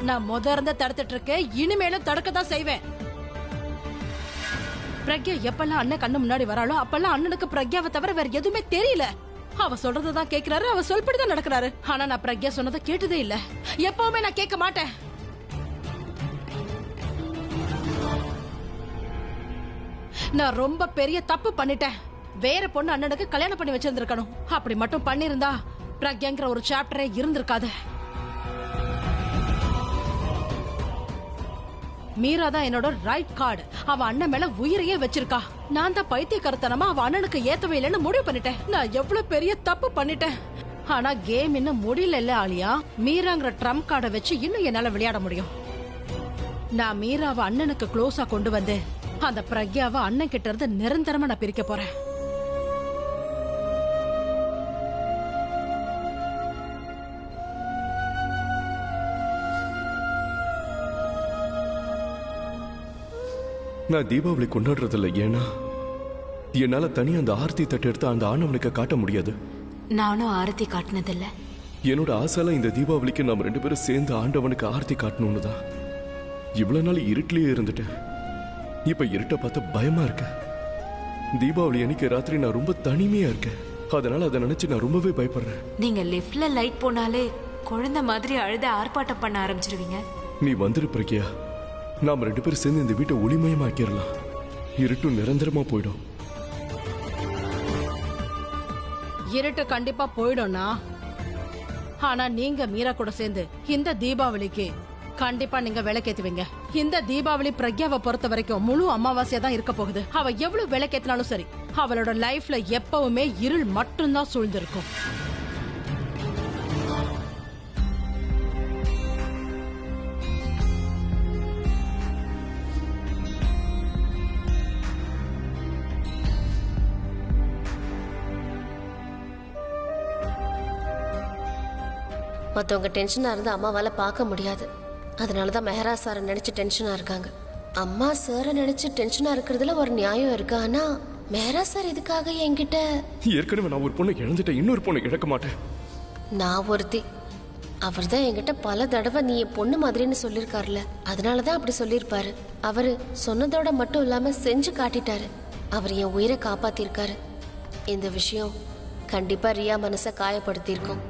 நான் இருந்த தடுத்துட்டு இருக்கேன், இனிமேலும் தடுக்கதான் செய்வேன். பிரக்யா எப்பெல்லாம் அண்ணன் கண்ணு முன்னாடி வராளோ அப்பெல்லாம் அண்ணனுக்கு பிரக்யாவை தவிர வேற எதுவுமே தெரியல. அவ சொல்றதான் கேக்குறாரு, அவ சொல்படிதான் நடக்கிறாரு. ஆனா நான் பிரக்யா சொன்னதை கேட்டதே இல்ல, எப்பவுமே நான் கேட்க மாட்டேன். நான் ரொம்ப பெரிய தப்பு பண்ணிட்டேன். வேற பொண்ணு அண்ணனுக்கு கல்யாணம் பண்ணி வச்சிருந்திருக்கணும். அப்படி மட்டும் பண்ணிருந்தா பிரக்யாங்கிற ஒரு சாப்டரே இருந்திருக்காது. மீரா தான் என்னோட ரைட் கார்டு. அவ அண்ணன் மேல உயிரையே வச்சிருக்கா. நான் தான் பைத்தியக்காரத்தனமா அவ அண்ணனுக்கு ஏத்தவே இல்லைன்னு முடிவு பண்ணிட்டேன். நான் எவ்வளவு பெரிய தப்பு பண்ணிட்டேன். ஆனா கேம் இன்னும் முடியல ஆலியா. மீராங்கிற ட்ரம்ப் கார்டை வச்சு இன்னும் என்னால விளையாட முடியும். நான் மீராவை அண்ணனுக்கு க்ளோஸா கொண்டு வந்து அந்த பிரக்யாவை அண்ணன் கிட்ட இருந்து நிரந்தரமா நான் பிரிக்க போறேன். நான் தீபாவளி கொண்டாடுறதில்ல. ஏன்னா என்னால தனியா அந்த ஆர்த்தி தட்டு எடுத்து அந்த ஆண்டவனுக்கு காட்ட முடியாது. நானும் ஆரத்தி காட்டினதில்ல. என்னோட ஆசைலாம் இந்த தீபாவளிக்கு நாம 2 பேரும் சேர்ந்து ஆண்டவனுக்கு ஆர்த்தி காட்டணும்னு தான். இவ்வளவு நாள் இருட்டிலேயே இருந்துட்டேன். இப்ப இருட்ட பார்த்த பயமா இருக்க. தீபாவளி அன்னைக்கு ராத்திரி நான் ரொம்ப தனிமையா இருக்கேன். அதனால அதை நினைச்சு நான் ரொம்பவே பயப்படுறேன். நீங்க லிஃப்ட்ல லைட் போனாலே குழந்தை மாதிரி அழுத ஆர்ப்பாட்டம் பண்ண ஆரம்பிச்சிருவீங்க. நீ வந்துரு பிரக்யா. நாம 2 பேரும் சேர்ந்து இந்த வீட்டை ஒளிமயமாக்கிடலாம். இருட்டும் நிரந்தரமா போயிடும். இருட்டு கண்டிப்பா போயிடும்னா, ஆனா நீங்க மீரா கூட சேர்ந்து இந்த தீபாவளிக்கு கண்டிப்பா நீங்க விளக்கேத்துவீங்க. இந்த தீபாவளி பிரக்யாவை பொறுத்த வரைக்கும் முழு அமாவாசையா தான் இருக்க போகுது. அவ எவ்வளவு விளக்கேத்தினாலும் சரி, அவளோட லைஃப்ல எப்பவுமே இருள் மட்டும்தான் சூழ்ந்திருக்கும். மற்றவங்க டென்ஷனாக இருந்து அம்மாவால் பார்க்க முடியாது. அதனால தான் மெஹரா சாரை நினச்சி டென்ஷனாக இருக்காங்க. அம்மா சாரை நினச்சி டென்ஷனாக இருக்கிறதுல ஒரு நியாயம் இருக்கு. ஆனால் மெஹரா சார் இதுக்காக என்கிட்ட ஏற்கனவே நான் ஒரு பொண்ணை இழந்துட்டேன், இன்னொரு பொண்ணை இழக்க மாட்டேன். நான் ஒருத்தி. அவர் தான் என்கிட்ட பல தடவை நீ என் பொண்ணு மாதிரின்னு சொல்லியிருக்காருல, அதனால தான் அப்படி சொல்லியிருப்பாரு. அவர் சொன்னதோட மட்டும் இல்லாமல் செஞ்சு காட்டிட்டாரு. அவர் என் உயிரை காப்பாற்றிருக்காரு. இந்த விஷயம் கண்டிப்பாக ரியா மனசை காயப்படுத்தியிருக்கும்.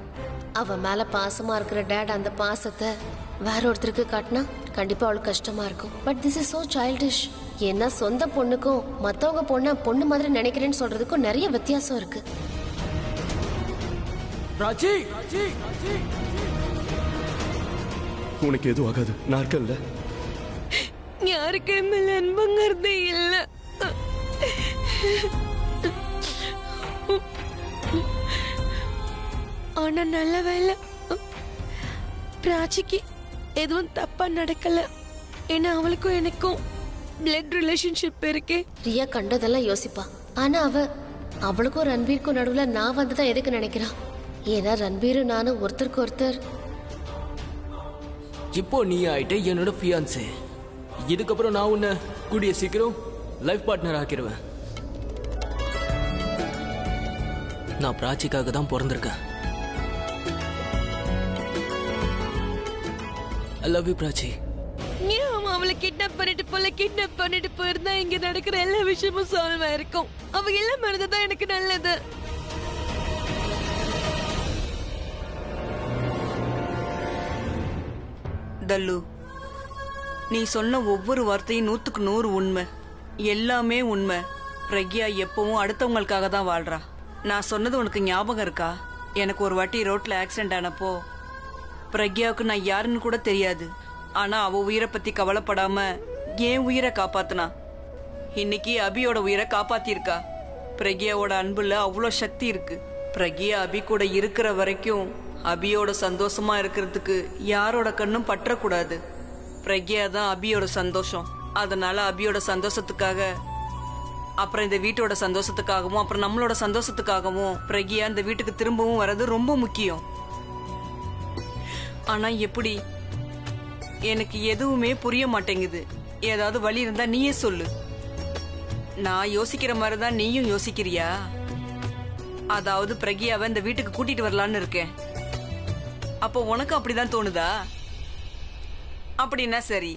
அவ மேல பாசமா இருக்கிற டேட் அந்த பாசத்தை வேற ஒருத்தருக்கு காட்டினா கண்டிப்பா அவளுக்கு கஷ்டமா இருக்கும். But this is so childish. ஏன்னா சொந்த பொண்ணுக்கும் மத்தவங்க பொண்ணு மாதிரி நினைக்கிறேன்னு சொல்றதுக்கும் நிறைய வித்தியாசம் இருக்கு. உனக்கு எதுவும் ஆகாது, நான் இருக்கேன்ல. யாருக்கு மேல அன்புங்கிறதே இல்ல. ஆனா நல்ல வேலை பிராச்சிக்கு எதுவும் தப்பா நடக்கல. ஏன்னா அவளுக்கும் எனக்கும் பிளட் ரிலேஷன்ஷிப் இருக்கே. ரியா கண்டதெல்லாம் யோசிப்பா. ஆனா அவளுக்கும் ரன்பீருக்கும் நடுவுல நான் வந்துதான் எதுக்கு நினைக்கிறான். ஏன்னா ரன்பீரும் நானும் ஒருத்தருக்கு ஒருத்தர். இப்போ நீ ஆயிட்ட என்னோட ஃபியான்சே. இதுக்கப்புறம் நான் உன்னை கூடிய சீக்கிரம் லைஃப் பார்ட்னர் ஆக்கிடுவேன். நான் பிராச்சிக்காக தான் பிறந்திருக்கேன். I love you, Prachi. ஏன் அவளை கிட்னாப் பண்ணிட்டு போயிருந்தா இங்க நடக்கிற எல்லா விஷயமும் சால்வ் ஆயிருக்கும். அவ எல்லாம் மறந்ததான் எனக்கு நல்லது. டல்லு, நீ சொன்ன ஒவ்வொரு வார்த்தையும் 100க்கு 100 உண்மை. எல்லாமே உண்மை. பிரக்யா எப்பவும் அடுத்தவங்களுக்காக தான் வாழ்றா. நான் சொன்னது உனக்கு ஞாபகம் இருக்கா? எனக்கு ஒரு வாட்டி ரோட்ல ஆக்சிடென்ட் ஆனப்போ பிரக்யாவுக்கு நான் யாருன்னு கூட தெரியாது. ஆனா அவ உயிரை பத்தி கவலைப்படாம ஏன் உயிரை காப்பாத்தினா. இன்னைக்கு அபியோட உயிரை காப்பாத்திருக்கா. பிரக்யாவோட அன்புல அவ்வளோ சக்தி இருக்கு. பிரக்யா அபி கூட இருக்கிற வரைக்கும் அபியோட சந்தோஷமா இருக்கிறதுக்கு யாரோட கண்ணும் பற்றக்கூடாது. பிரக்யா தான் அபியோட சந்தோஷம். அதனால அபியோட சந்தோஷத்துக்காக, அப்புறம் இந்த வீட்டோட சந்தோஷத்துக்காகவும், அப்புறம் நம்மளோட சந்தோஷத்துக்காகவும் பிரக்யா இந்த வீட்டுக்கு திரும்பவும் வர்றது ரொம்ப முக்கியம். ஆனா எப்படி? எனக்கு எதுவுமே புரிய மாட்டேங்குது. ஏதாவது வழி இருந்தா நீயே சொல்லு. நான் யோசிக்கிற மாதிரிதான் நீயும் யோசிக்கிறியா? அதாவது பிரக்யாவை இந்த வீட்டுக்கு கூட்டிட்டு வரலான்னு இருக்கேன். அப்போ உனக்கு அப்படிதான் தோணுதா? அப்படின்னா சரி.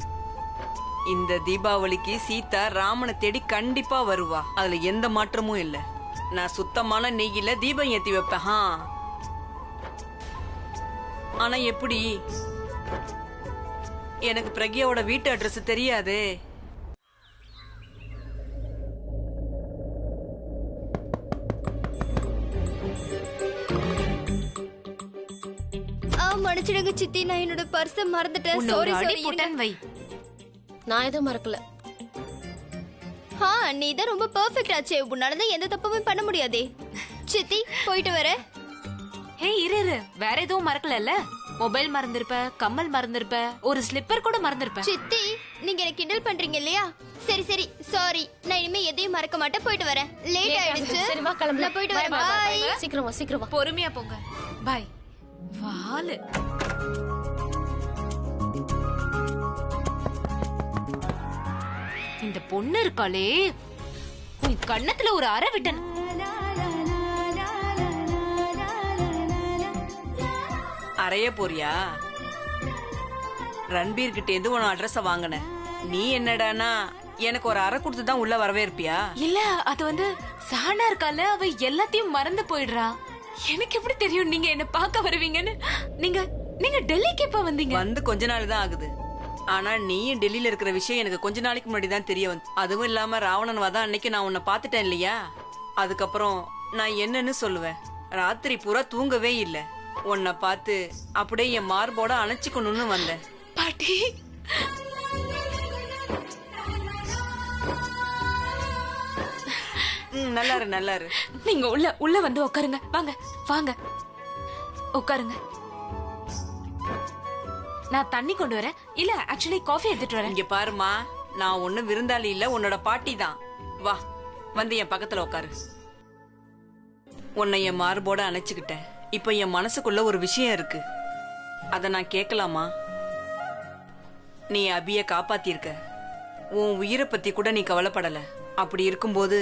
இந்த தீபாவளிக்கு சீதா ராமனை தேடி கண்டிப்பா வருவா. அதுல எந்த மாற்றமும் இல்ல. நான் சுத்தமான நெய்யில தீபம் ஏத்தி வைப்பேன். ஆனா எப்படி? எனக்கு பிரக்யாவோட வீட்டு அட்ரஸ் தெரியாதே. மன்னிச்சிடுங்க சித்தி, நான் என்னோட பர்ஸ மறந்துட்டேன். சாரி வை. நான் எதுவும் மறக்கல. நீ தான் ரொம்ப பெர்ஃபெக்ட் ஆச்சே. உன்னால தான் எந்த தப்புமே பண்ண முடியாதே. சித்தி போயிட்டு வர. ஹே இரு, வேற எதுவும் மறக்கலல்ல? மொபைல் மறந்திருப்ப, கம்மல் மறந்திருப்ப, ஒரு ஸ்லிப்பர் கூட மறந்திருப்ப. சித்தி நீங்க என்ன கிண்டல் பண்றீங்க இல்லையா? சரி சரி சாரி. நான் இனிமே எதையும் மறக்க மாட்டேன். போயிட்டு வரேன். லேட் ஆயிடுச்சு. சரி வா கிளம்பு. நான் போயிட்டு வரேன். பை. சீக்கிரம் வா. பொறுமையா போங்க. பை. வாலு. இந்த பொண்ணு இருக்காளே, உன் கண்ணத்துல ஒரு அறை விட்டன. அறைய போறியா? ரன்பீர் கிட்ட இருந்து உன் அட்ரஸ வாங்கின. நீ என்னடானா எனக்கு ஒரு அறை கொடுத்து தான் உள்ள வரவே இருப்பியா? இல்ல, அது சானா இருக்கால, அவ எல்லாத்தையும் மறந்து போயிடுறா. எனக்கு எப்படி தெரியும் நீங்க என்ன பார்க்க வருவீங்கன்னு? நீங்க டெல்லிக்கு எப்ப வந்தீங்க? வந்து கொஞ்ச நாள் தான் ஆகுது. ஆனா நீயும் டெல்லியில இருக்கிற விஷயம் எனக்கு கொஞ்ச நாளைக்கு முன்னாடி தான் தெரிய வந்து. அதுவும் இல்லாம ராவணன் வாதான் அன்னைக்கு நான் உன்னை பாத்துட்டேன் இல்லையா? அதுக்கப்புறம் நான் என்னன்னு சொல்லுவேன். ராத்திரி பூரா தூங்கவே இல்ல. உன்னை பார்த்து அப்படியே என் மார்போட அணைச்சிக்கணும்னு வந்தேன். பாட்டி, நல்லாரு. நீங்க உள்ள வந்து உட்காருங்க. வாங்க உட்காருங்க. நான் தண்ணி கொண்டு வரேன். இல்ல ஆக்சுவலி காஃபி எடுத்துட்டு வரேன். இங்க பாருமா, நான் ஒண்ணு விருந்தாளி இல்ல, உன்னோட பாட்டி தான். வா, வந்து என் பக்கத்துல உட்காரு. உன்னை என் மார்போட அணைச்சுக்கிட்டேன். இப்ப என் மனசுக்குள்ள ஒரு விஷயம் இருக்கு. அத நான் கேட்கலாமா? நீ அபிய காப்பாத்திருக்க. உன் உயிரை பத்தி கூட நீ கவலைப்படல. அப்படி இருக்கும்போது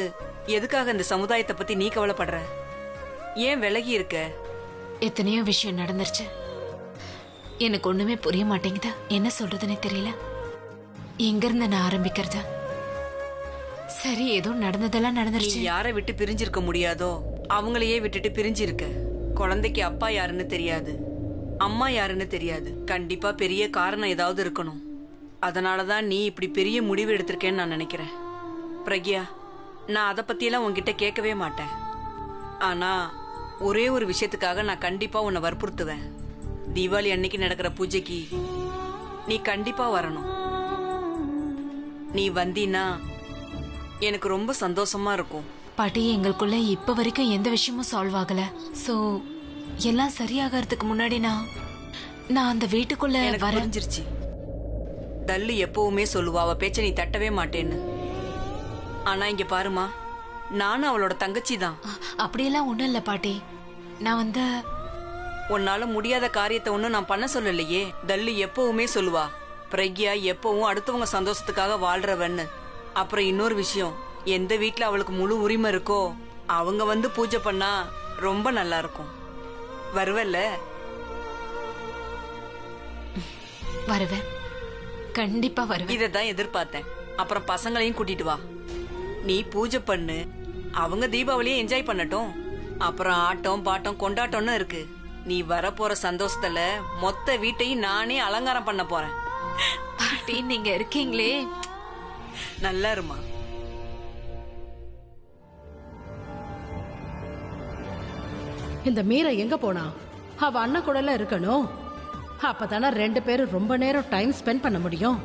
எதுக்காக இந்த சமுதாயத்தை பத்தி நீ கவலைப்படுற? ஏன் விலகி இருக்க? எத்தனையோ விஷயம் நடந்துருச்சு. எனக்கு ஒண்ணுமே புரிய மாட்டேங்குது. என்ன சொல்றதுன்னே தெரியல. எங்க இருந்து நான் ஆரம்பிக்கிறது? சரி, ஏதோ நடந்ததெல்லாம் நீ நடந்துருச்சு. யாரை விட்டு பிரிஞ்சிருக்க முடியாதோ அவங்களையே விட்டுட்டு பிரிஞ்சிருக்க. குழந்தைக்கு அப்பா யாருன்னு தெரியாது, அம்மா யாருன்னு தெரியாது. கண்டிப்பா பெரிய காரணம் ஏதாவது இருக்கணும். அதனாலதான் நீ இப்படி பெரிய முடிவு எடுத்திருக்கேன்னு நான் நினைக்கிறேன். பிரக்யா, நான் அதை பத்தியெல்லாம் உன்கிட்ட கேட்கவே மாட்டேன். ஆனா ஒரே ஒரு விஷயத்துக்காக நான் கண்டிப்பா உன்னை வற்புறுத்துவேன். தீபாவளி அன்னைக்கு நடக்கிற பூஜைக்கு நீ கண்டிப்பா வரணும். நீ வந்தீன்னா எனக்கு ரொம்ப சந்தோஷமா இருக்கும். பாட்டி, எங்களுக்குள்ள இப்ப வரைக்கும் எந்த விஷயமும் சால்வ் ஆகல. சோ எல்லாம் சரியாகிறதுக்கு முன்னாடி நான் அந்த வீட்டுக்குள்ள எனக்கு வர புரிஞ்சிருச்சு. டல்லு எப்பவுமே சொல்லுவா அவ பேச்ச நீ தட்டவே மாட்டேன்னு. ஆனா இங்க பாருமா, நானும் அவளோட தங்கச்சி தான். அப்படியெல்லாம் ஒண்ணும் இல்ல பாட்டி. நான் உன்னால முடியாத காரியத்தை ஒண்ணும் நான் பண்ண சொல்லலையே. டல்லு எப்பவுமே சொல்லுவா பிரக்யா எப்பவும் அடுத்தவங்க சந்தோஷத்துக்காக வாழ்றவன்னு. அப்புறம் இன்னொரு விஷயம், எந்த வீட்டுல அவளுக்கு முழு உரிமை இருக்கோ அவங்க வந்து பூஜை பண்ணா ரொம்ப நல்லா இருக்கும். வருவல்ல? வருவேன், கண்டிப்பா வருவேன். இததான் எதிர்பார்த்தேன். அப்புறம் பசங்களையும் கூட்டிட்டு வா. நீ பூஜை பண்ணு, அவங்க தீபாவளியை என்ஜாய் பண்ணட்டும். அப்புறம் ஆட்டம் பாட்டம் கொண்டாட்டம்னு இருக்கு. நீ வரப்போற சந்தோஷத்துல மொத்த வீட்டையும் நானே அலங்காரம் பண்ண போறேன். பாட்டி, நீங்க இருக்கீங்களே, நல்லா இருமா. இந்த மீரா எங்க போனா? அவ அண்ணன் கூடல இருக்கணும். அப்பதானே ரெண்டு பேரும் ரொம்ப நேரம் டைம் ஸ்பெண்ட் பண்ண முடியும்.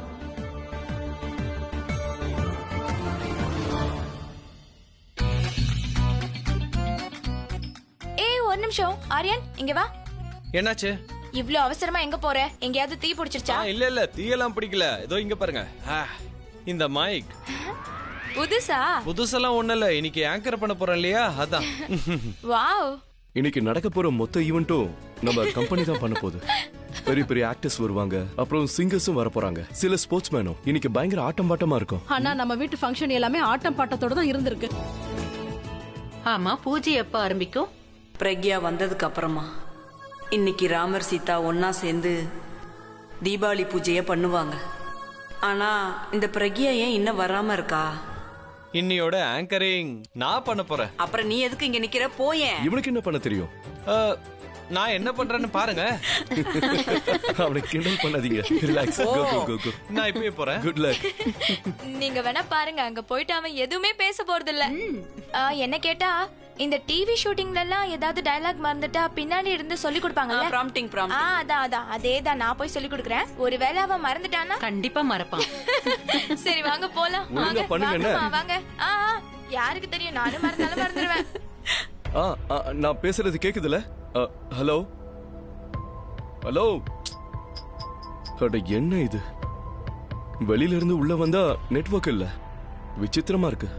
ஒரு நிமிஷம் ஆரியன், இங்க வா. என்னாச்சு? இவ்ளோ அவசரமா எங்க போற? எங்கயாவது தீ பிடிச்சிருச்சா? இல்ல தீயெல்லாம் பிடிக்கல. ஏதோ இங்க பாருங்க, இந்த மைக் புதுசெல்லாம் ஒண்ணு இல்ல. இன்னைக்கு ஆங்கர் பண்ண போறேன் இல்லையா, அதான். வாவ். இன்னைக்கு நடக்க போற மொத்த ஈவென்ட்டும் நம்ம கம்பெனி தான் பண்ண போகுது. பெரிய பெரிய ஆக்டர்ஸ் வருவாங்க, அப்புறம் சிங்கர்ஸும் வர போறாங்க, சில ஸ்போர்ட்ஸ்மேனும். இன்னைக்கு பயங்கர ஆட்டம் பாட்டமா இருக்கும். ஆனா நம்ம வீட்டு ஃபங்க்ஷன் எல்லாமே ஆட்டம் பாட்டத்தோட தான் இருந்திருக்கு. ஆமா, பூஜை எப்ப ஆரம்பிக்கும்? பிரக்யா வந்ததுக்கு அப்புறமா. இன்னைக்கு ராமர் சீதா ஒன்னா சேர்ந்து தீபாவளி பூஜையை பண்ணுவாங்க. ஆனா இந்த பிரக்யா ஏன் இன்னும் வராம இருக்கா? இன்னியோட ஆங்கரிங் நான் பண்ண போறேன். அப்புறம் நீ எதுக்கு இங்க நிக்கிற? போயேன். இவனுக்கு என்ன பண்ண தெரியும்? நான் என்ன பண்றேன்னு பாருங்க. அவனை கிண்டல் பண்ணாதீங்க. ரிலாக்ஸ். கோ கோ கோ கோ. நான் இப்பவே போறேன். Good luck. நீங்க வேணா பாருங்க, அங்க போயிட்டு அவன் எதுவுமே பேச போறது இல்ல. என்ன கேட்டா இந்த டிவி ஷூட்டிங்ல எல்லாம் ஏதாவது டயலாக் மறந்துட்டா பின்னாடி இருந்து சொல்லி கொடுப்பாங்கல்ல, ப்ராம்ப்டிங். அதான் அதேதான் நான் போய் சொல்லி கொடுக்கறேன். ஒருவேளை அவன் மறந்துட்டானா? கண்டிப்பா மறப்பான். சரி வாங்க போலாம். ஒழுங்கா பண்ணுங்க என்ன? வாங்க. யாருக்கு தெரியும், நானும் மறந்தாலும் மறந்துடுவேன். நான் பேசுறது கேக்குதுல? Hello hello. அட என்ன இது? வெளியில இருந்து உள்ள வந்தா நெட்வொர்க் இல்ல. விசித்திரமா இருக்கு.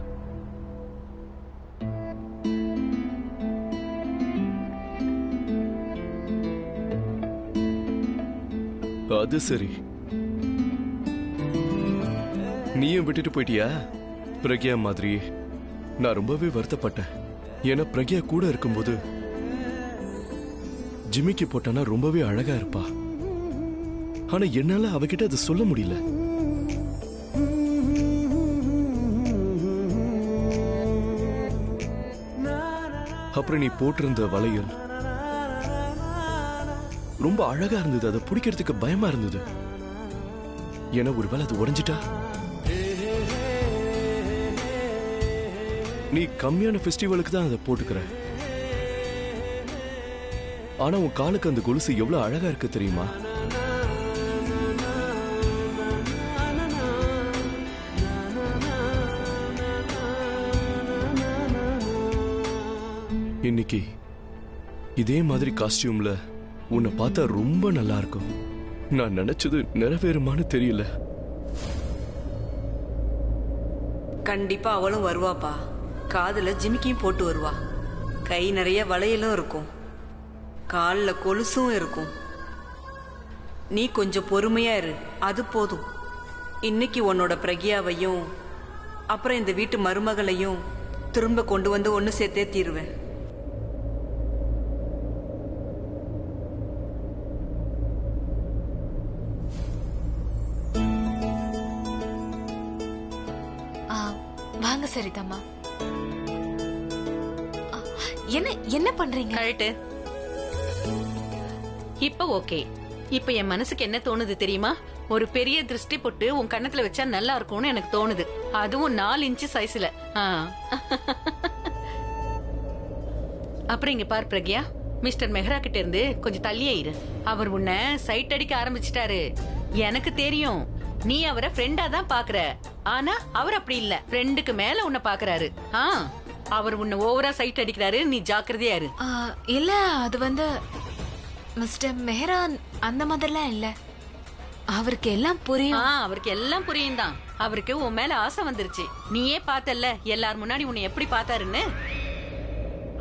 அது சரி, நீயும் விட்டுட்டு போயிட்டியா? பிரக்யா மாதிரி நான் ரொம்பவே வருத்தப்பட்டேன். ஏன்னா பிரக்யா கூட இருக்கும்போது ஜிமிக்கி போட்டானா ரொம்பவே அழகா இருப்பா. ஆனா என்னால அவகிட்ட அதை சொல்ல முடியல. அப்புறம் நீ போட்டிருந்த வளையல் ரொம்ப அழகா இருந்தது. அதை பிடிக்கிறதுக்கு பயமா இருந்தது. ஏன்னா ஒருவேளை அது உடைஞ்சிட்டா? நீ கம்மியான ஃபெஸ்டிவலுக்கு தான் அதை போட்டுக்கிற. ஆனா உன் காலுக்கு அந்த கொலுசு எவ்வளவு அழகா இருக்கு தெரியுமா? இன்னைக்கு இதே மாதிரி காஸ்டியூம்ல உன்னை பார்த்தா ரொம்ப நல்லா இருக்கும். நான் நினைச்சது நிறைவேறுமான்னு தெரியல. கண்டிப்பா அவளும் வருவாப்பா. காதுல ஜிமிக்கியும் போட்டு வருவா. கை நிறைய வளையலும் இருக்கும், கால்ல கொலுசும் இருக்கும். நீ கொஞ்சம் பொறுமையா இரு, அது போதும். இன்னைக்கு உன்னோட பிரக்யாவையும் அப்புறம் இந்த வீட்டு மருமகளையும் திரும்ப கொண்டு வந்து ஒன்னு சேர்த்தே தீருவேன். வாங்க சரிதாம்மா. என்ன பண்றீங்க? கரெக்ட். இப்ப ஓகே. இப்ப என் மனசுக்கு என்ன தோணுது தெரியுமா? ஒரு பெரிய திருஷ்டி போட்டு உன் கண்ணத்துல வச்சா நல்லா இருக்கும்னு எனக்கு தோணுது. அதுவும் 4 இன்ச்சு சைஸ்ல. அப்புறம் இங்க பார் பிரக்யா, மிஸ்டர் மெஹ்ரா கிட்ட இருந்து கொஞ்சம் தள்ளியே இரு. அவர் உன்னை சைட் அடிக்க ஆரம்பிச்சிட்டாரு. எனக்கு தெரியும், நீ அவரை ஃப்ரெண்டா தான் பாக்குற. ஆனா அவர் அப்படி இல்ல, ஃப்ரெண்டுக்கு மேல உன்னை பாக்குறாரு. அவர் உன்னை ஓவரா சைட் அடிக்கிறாரு. நீ ஜாக்கிரதையா இரு. இல்ல அது வந்து மிஸ்டர் மெஹ்ரா அந்த மாதிரிலாம் இல்ல. அவருக்கு எல்லாம் புரியும். அவருக்கு எல்லாம் புரியும் தான். அவருக்கு உன் மேல ஆசை வந்துருச்சு. நீயே பார்த்தல்ல எல்லார் முன்னாடி உன்னை எப்படி பார்த்தாருன்னு.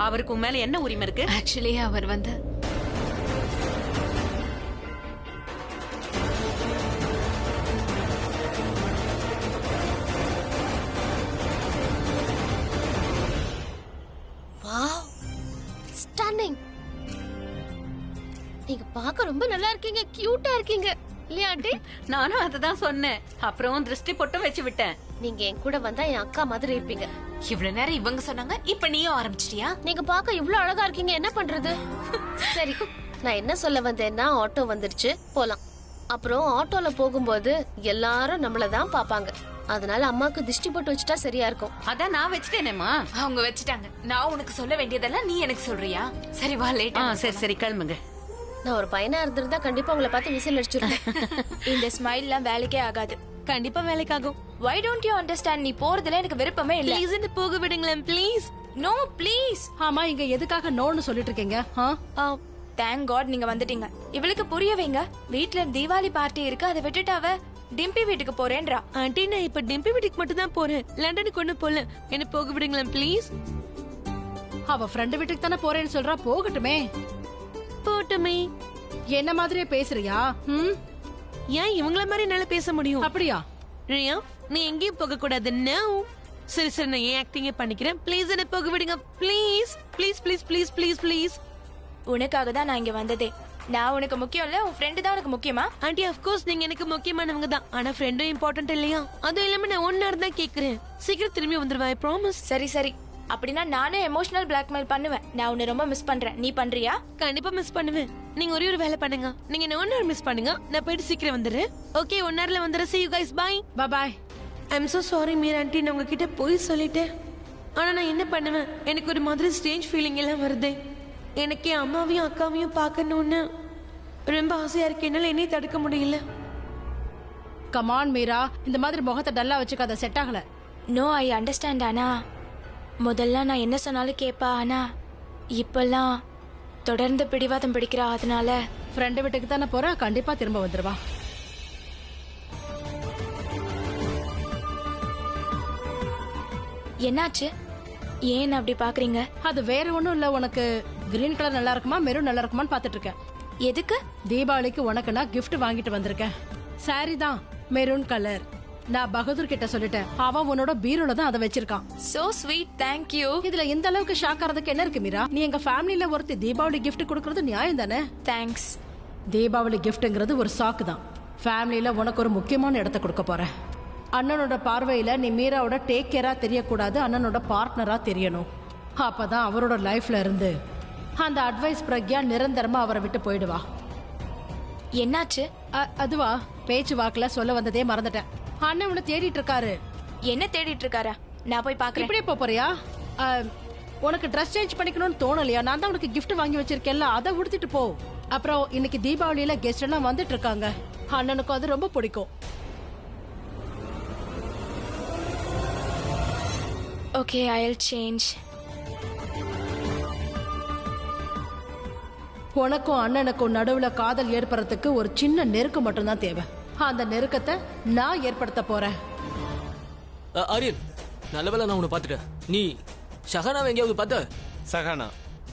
அவருக்கு உன் மேல என்ன உரிமை இருக்கு? ஆக்சுவலி அவர் வந்து நீங்க பார்க்க ரொம்ப நல்லா இருக்கீங்க, கியூட்டா இருக்கீங்க இல்லையா ஆண்டி? நானும் அததான் சொன்னேன். அப்புறம் திருஷ்டி போட்டும் வச்சு விட்டேன். நீங்க என் கூட வந்தா என் அக்கா மாதிரி இருப்பீங்க. இவ்வளவு நேரம் இவங்க சொன்னாங்க, இப்ப நீயும் ஆரம்பிச்சிட்டியா? நீங்க பார்க்க இவ்வளவு அழகா இருக்கீங்க, என்ன பண்றது? சரி, நான் என்ன சொல்ல வந்தேன்னா ஆட்டோ வந்துருச்சு, போலாம். அப்புறம் ஆட்டோல போகும்போது எல்லாரும் நம்மளதான் பாப்பாங்க. அதனால அம்மாக்கு திருஷ்டி போட்டு வச்சுட்டா சரியா இருக்கும். அதான் நான் வச்சுட்டேனேம்மா. அவங்க வச்சுட்டாங்க. நான் உனக்கு சொல்ல வேண்டியதெல்லாம் நீ எனக்கு சொல்றியா? சரி வா, லேட்டா. சரி சரி கிளம்புங்க. நான் ஒரு பையனா இருந்திருந்தா கண்டிப்பா உங்களை பார்த்து விசில் அடிச்சிருக்கேன். இந்த ஸ்மைல்லாம் வேலைக்கே ஆகாது. கண்டிப்பா வேலைக்காகும். Why don't you understand? நீ போறதுல எனக்கு விருப்பமே இல்ல. ப்ளீஸ் என்ன போக விடுங்களேன் ப்ளீஸ். No please. ஆமா, இங்க எதுக்காக நோன்னு சொல்லிட்டு இருக்கீங்க? தேங்க் காட் நீங்க வந்துட்டீங்க. இவளுக்கு புரிய வைங்க. வீட்ல தீபாவளி பார்ட்டி இருக்கு, அதை விட்டுட்டு அவ டிம்பி வீட்டுக்கு போறேன்றா. ஆண்டி நான் இப்ப டிம்பி வீட்டுக்கு மட்டும் தான் போறேன், லண்டனுக்கு ஒண்ணு போல. என்ன போக விடுங்களேன் ப்ளீஸ். அவ ஃப்ரெண்ட் வீட்டுக்கு தானே போறேன்னு சொல்றா, போகட்டுமே. போட்டுமே. என்ன மாதிரியே பேசுறியா? ஏன் இவங்கள மாதிரி என்னால பேச முடியும்? அப்படியா? ரியா நீ எங்கேயும் போக கூடாது. நோ. சரி சரி, நான் ஏன் ஆக்டிங்கே பண்ணிக்கிறேன். ப்ளீஸ் என்ன போக விடுங்க please please please please please please. உனக்காக தான் நான் இங்க வந்ததே. நான் உனக்கு முக்கியம் இல்ல, உன் ஃப்ரெண்டு தான் உனக்கு முக்கியமா? ஆண்டி ஆஃப் கோர்ஸ் நீங்க எனக்கு முக்கியமானவங்க தான். ஆனா ஃப்ரெண்டும் இம்பார்ட்டன்ட் இல்லையா? அதுவும் இல்லாம நான் ஒன்னா இருந்தா கேக்குறேன். சீக்கிரம் திரும்பி வந்துருவா, ஐ ப்ராமிஸ். சரி சரி, அப்படின்னா நானும் எமோஷனல் பிளாக்மெயில் பண்ணுவேன். நான் உன்னை ரொம்ப மிஸ் பண்றேன், நீ பண்றியா? கண்டிப்பா மிஸ் பண்ணுவேன். நீங்க ஒரே ஒரு வேலை பண்ணுங்க, நீங்க என்ன 1 hour மிஸ் பண்ணுங்க, நான் போயிட்டு சீக்கிரம் வந்துடுறேன். ஓகே, 1 hourல வந்துடுறேன். see you guys, bye. Bye. I am so sorry Meera aunty, நான் உங்ககிட்ட போய் சொல்லிட்டேன். ஆனா நான் என்ன பண்ணுவேன், எனக்கு ஒரு மாதிரி ஸ்ட்ரேஞ்ச் ஃபீலிங் எல்லாம் வருது. எனக்கு என் அம்மாவையும் அக்காவையும் பார்க்கணும்னு ரொம்ப ஆசையா இருக்கு. என்னால என்னையும் தடுக்க முடியல. கமான் மீரா, இந்த மாதிரி முகத்தை டல்லா வச்சுக்காத, செட் ஆகல. No, I understand. ஆனா முதல்ல நான் என்ன சொன்னாலும் கேட்பா, ஆனா இப்பெல்லாம் தொடர்ந்து பிடிவாதம் பிடிக்கிறா. அதனால ஃப்ரெண்டு வீட்டுக்கு தானே போறா, கண்டிப்பா திரும்ப வந்துருவா. என்னாச்சு, ஏன் அப்படி பாக்குறீங்க? அது வேற ஒண்ணும் இல்ல, உனக்கு கிரீன் கலர் நல்லா இருக்குமா மெரூன் நல்லா இருக்குமான்னு பாத்துட்டு இருக்கேன். எதுக்கு? தீபாவளிக்கு உனக்கு நான் கிஃப்ட் வாங்கிட்டு வந்திருக்கேன். சாரி தான், மெரூன் கலர். நான் பகதூர் கிட்ட சொல்லிட்டேன், அவன் உன்னோட பீரோல தான் அதை வச்சிருக்கான். So sweet, thank you. இதுல இந்த அளவுக்கு ஷாக் ஆறதுக்கு என்ன இருக்கு மீரா? நீ எங்க ஃபேமிலில ஒருத்தி தீபாவளி கிஃப்ட் கொடுக்கறது நியாயம் தானே? தேங்க்ஸ். தீபாவளி கிஃப்ட்ங்கிறது ஒரு சாக்கு தான். ஃபேமிலியில உனக்கு ஒரு முக்கியமான இடத்தை கொடுக்க போறேன். அண்ணனோட பார்வையில நீ மீராவோட டேக் கேரா தெரியக்கூடாது, அண்ணனோட பார்ட்னரா தெரியணும். அப்பதான் அவரோட லைஃப்ல இருந்து அந்த அட்வைஸ் பிரக்யா நிரந்தரமா அவரை விட்டு போயிடுவா. என்னாச்சு? அதுவா, பேச்சு வாக்குல சொல்ல வந்ததே மறந்துட்டேன். அண்ணன் உன்னை தேடிட்டு இருக்காரு. என்ன தேடிட்டு இருக்காரா? நான் போய் பாக்குறேன். இப்படியே போறியா? உனக்கு ட்ரெஸ் சேஞ்ச் பண்ணிக்கணும்னு தோணலையா? நான் தான் உனக்கு கிஃப்ட் வாங்கி வச்சிருக்கேன்ல, அதை உடுத்திட்டு போ. அப்புறம் இன்னைக்கு தீபாவளியில கெஸ்ட் எல்லாம் வந்துட்டு இருக்காங்க, அண்ணனுக்கும் அது ரொம்ப பிடிக்கும். Okay, I'll change. உனக்கும் அண்ணனுக்கும் நடுவுல காதல் ஏற்படுறதுக்கு ஒரு சின்ன நெருக்கம் மட்டும்தான் தேவை. அந்த நெருக்கத்தை நான் ஏற்படுத்த போறேன். ஆரியன், நல்லவேளை நான் உன்னை பார்த்துட்டேன். நீ ஷஹானாவை எங்கேயாவது பார்த்த? சஹானா?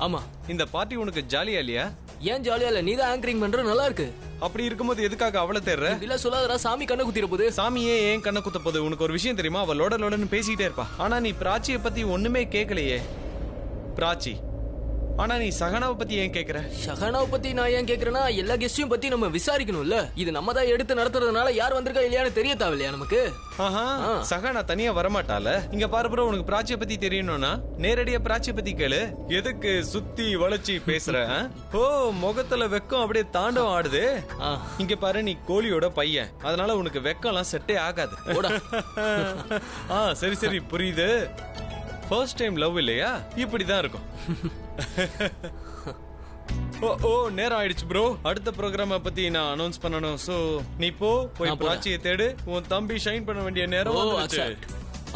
ஆமா. இந்த பார்ட்டி உனக்கு ஜாலியா இல்லையா? ஏன் ஜாலியா இல்ல? நீ தான் ஆங்கரிங் பண்ற, நல்லா இருக்கு. அப்படி இருக்கும்போது எதுக்காக அவளை தேடுற? இல்ல சொல்லாதடா, சாமி கண்ணை குத்திர போது. சாமியே ஏன் கண்ணை குத்த போது? உனக்கு ஒரு விஷயம் தெரியுமா? அவ லோட லோடன்னு பேசிட்டே இருப்பா. ஆனா நீ பிராச்சியை பத்தி ஒண்ணுமே கேட்கலையே. பிராச்சி, ஆனா நீ சஹானாவை பத்தி ஏன் கேக்குற? ஷஹானாவை பத்தி நான் ஏன் கேக்குறேன்னா, எல்லா கெஸ்டையும் பத்தி நம்ம விசாரிக்கணும்ல. இது நம்ம தான் எடுத்து நடத்துறதுனால யார் வந்திருக்கா இல்லையான்னு தெரிய தேவையில்லையா நமக்கு? சஹானா தனியா வரமாட்டால. இங்க பாரு ப்ரோ, உனக்கு பிராச்சியை பத்தி தெரியணும்னா நேரடியா பிராச்சியை பத்தி கேளு. எதுக்கு சுத்தி வளைச்சி பேசுற? ஓ, முகத்துல வெக்கம் அப்படியே தாண்டவம் ஆடுது. இங்க பாரு, நீ கோழியோட பையன், அதனால உனக்கு வெக்கம் எல்லாம் செட்டே ஆகாது. சரி சரி, புரியுது. ஃபர்ஸ்ட் டைம் லவ் இல்லையா? இப்படிதான் இருக்கும். ஓ, நேரம் ஆயிடுச்சு ப்ரோ. அடுத்த ப்ரோக்ராம பத்தி நான் அனௌன்ஸ் பண்ணனும். சோ நீ போய் பிராச்சியை தேடு. உன் தம்பி ஷைன் பண்ண வேண்டிய நேரம் வந்துருச்சு.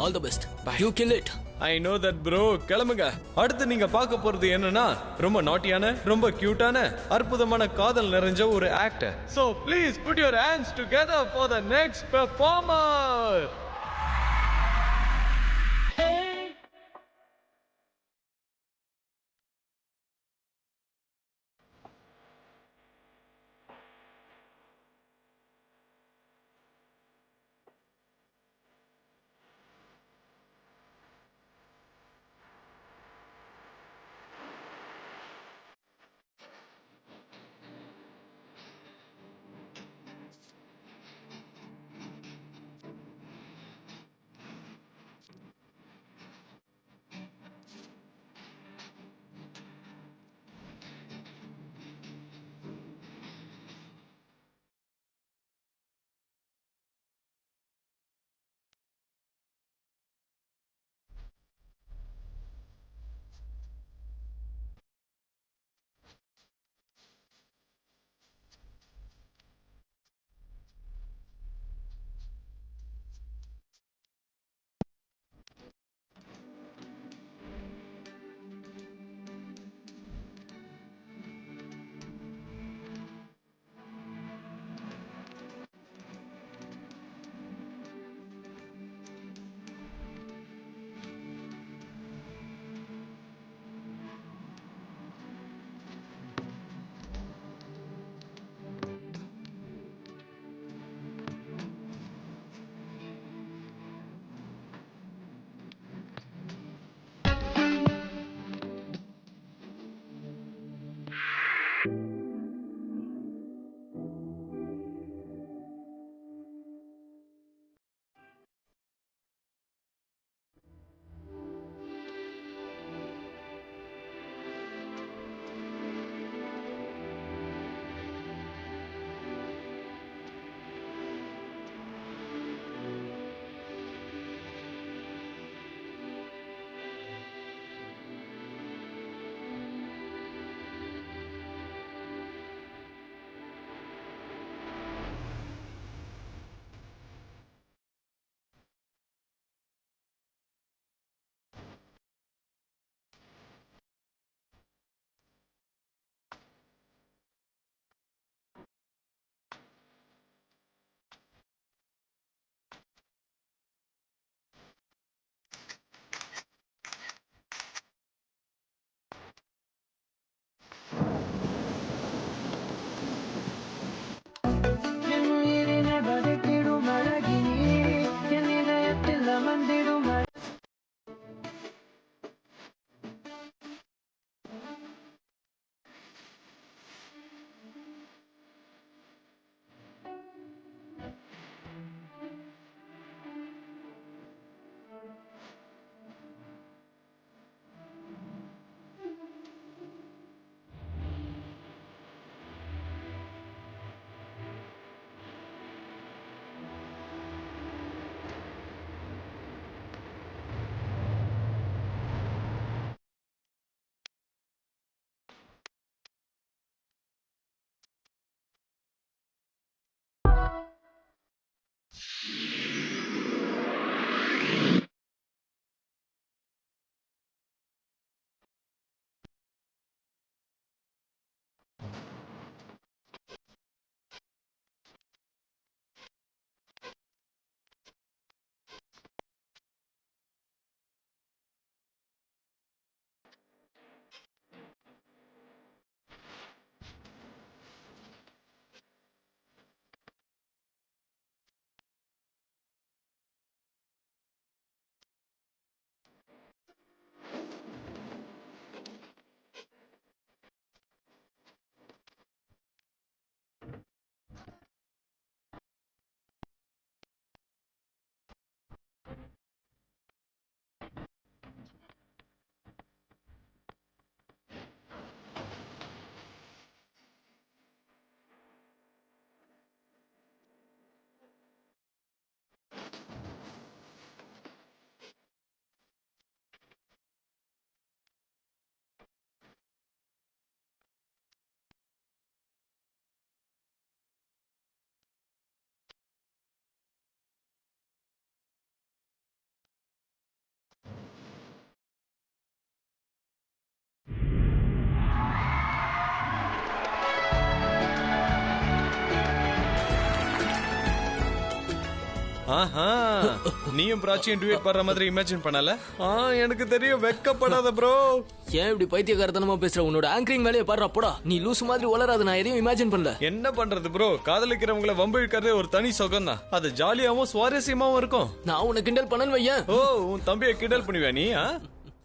All the best. You kill it. I know that bro. கிளம்புங்க. அடுத்து நீங்க பார்க்க போறது என்னன்னா, ரொம்ப நாட்டியான, ரொம்ப கியூட்டான, அற்புதமான காதல் நிறைஞ்ச ஒரு actor. So please put your hands together for the next performer. ஆஹா, நீயும் பிராச்சியும் டுவேட் பாடுற மாதிரி இமேஜின் பண்ணல? எனக்கு தெரியும், வெக்கப்படாத ப்ரோ. ஏன் இப்படி பைத்தியக்காரத்தனமா பேசுற? உன்னோட ஆங்கரிங் வேலையை பாடுறா போடா. நீ லூசு மாதிரி வளராது. நான் எதையும் இமேஜின் பண்ணல. என்ன பண்றது ப்ரோ, காதலிக்கிறவங்கள வம்பு இழுக்கிறதே ஒரு தனி சுகம் தான். அது ஜாலியாவும் சுவாரஸ்யமாவும் இருக்கும். நான் உன்னை கிண்டல் பண்ணன்னு வையேன். ஓ, உன் தம்பியை கிண்டல் பண்ணுவியா நீ?